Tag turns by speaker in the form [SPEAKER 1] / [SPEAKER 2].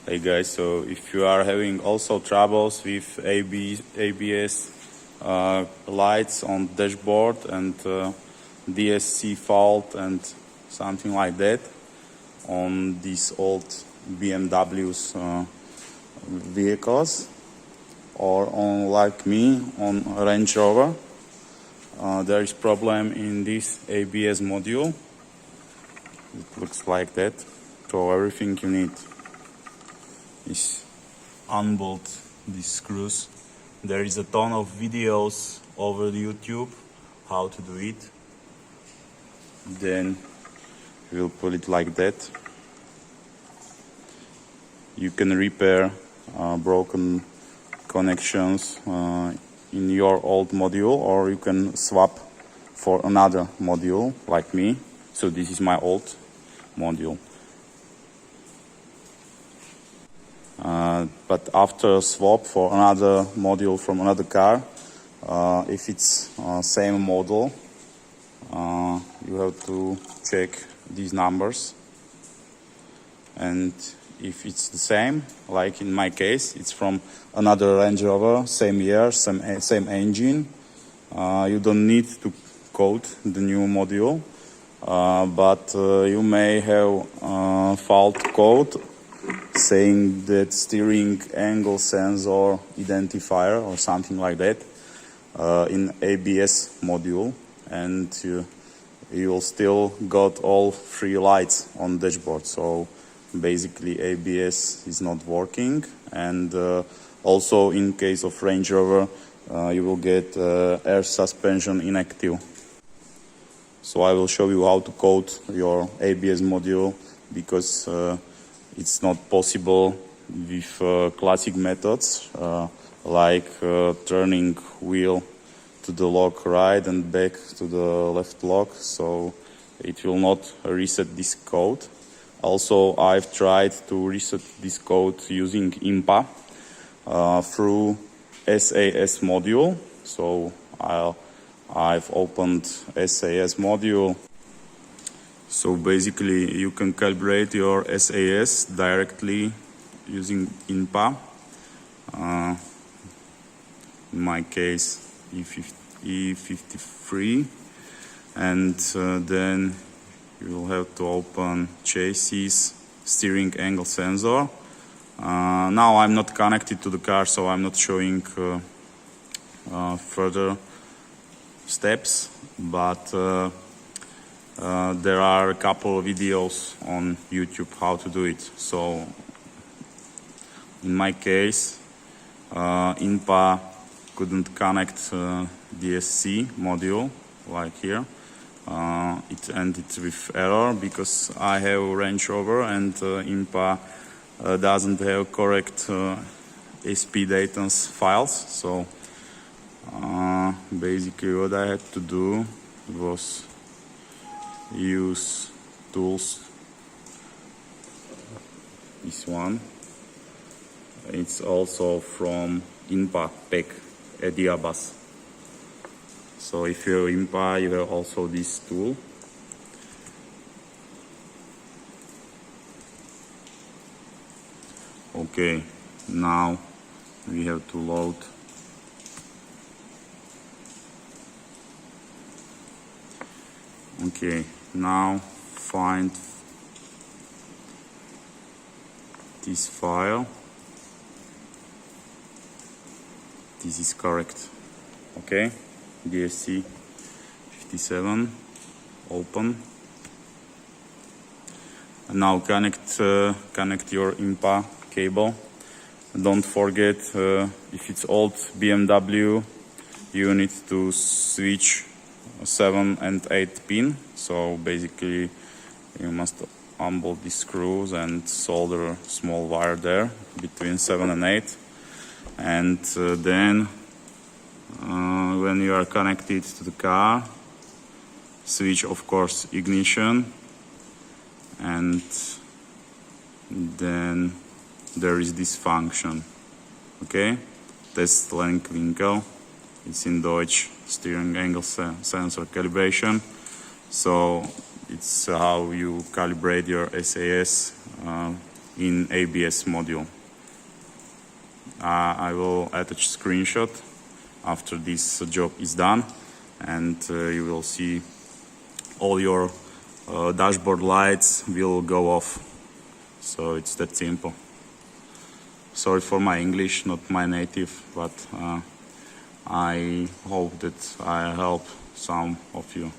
[SPEAKER 1] Hey guys, so if you are having also troubles with ABS lights on dashboard and DSC fault and something like that on these old BMW's vehicles, or on, like me, on Range Rover, there is problem in this ABS module. It looks like that. So everything you need is unbolt these screws. There is a ton of videos over the YouTube how to do it. Then we'll put it like that. You can repair broken connections in your old module, or you can swap for another module like me. So this is my old module. But after swap for another module from another car, if it's same model, you have to check these numbers, and if it's the same, like in my case, it's from another Range Rover, same year, same engine, you don't need to code the new module, but you may have fault code saying that steering angle sensor identifier or something like that in ABS module, and you will still got all three lights on dashboard. So basically ABS is not working, and also in case of Range Rover you will get air suspension inactive. So I will show you how to code your ABS module, because it's not possible with classic methods like turning wheel to the lock right and back to the left lock, so it will not reset this code. Also, I've tried to reset this code using IMPA through SAS module. So I've opened SAS module. So basically you can calibrate your SAS directly using IMPA. In my case E53, and then you will have to open chassis steering angle sensor. Now I'm not connected to the car, so I'm not showing further steps, but there are a couple of videos on YouTube how to do it. So in my case, IMPA couldn't connect DSC module like here. It ended with error because I have Range Rover and IMPA doesn't have correct SP datums files. So basically what I had to do was use tools. This one, it's also from IMPA pack Ediabas. So if you have IMPA, you have also this tool. Okay, now we have to load Okay, now find this file. This is correct. Okay, DSC5.7, open. And now connect your IMPA cable. Don't forget, if it's old BMW, you need to switch 7 and 8 pin. So basically you must unbolt these screws and solder a small wire there between 7 and 8. And then when you are connected to the car, switch of course ignition, and then there is this function. Okay, test Lenkwinkel. It's in Deutsch, steering angle sensor calibration. So it's how you calibrate your SAS in ABS module. I will attach screenshot after this job is done, and you will see all your dashboard lights will go off. So it's that simple. Sorry for my English, not my native, but I hope that I help some of you.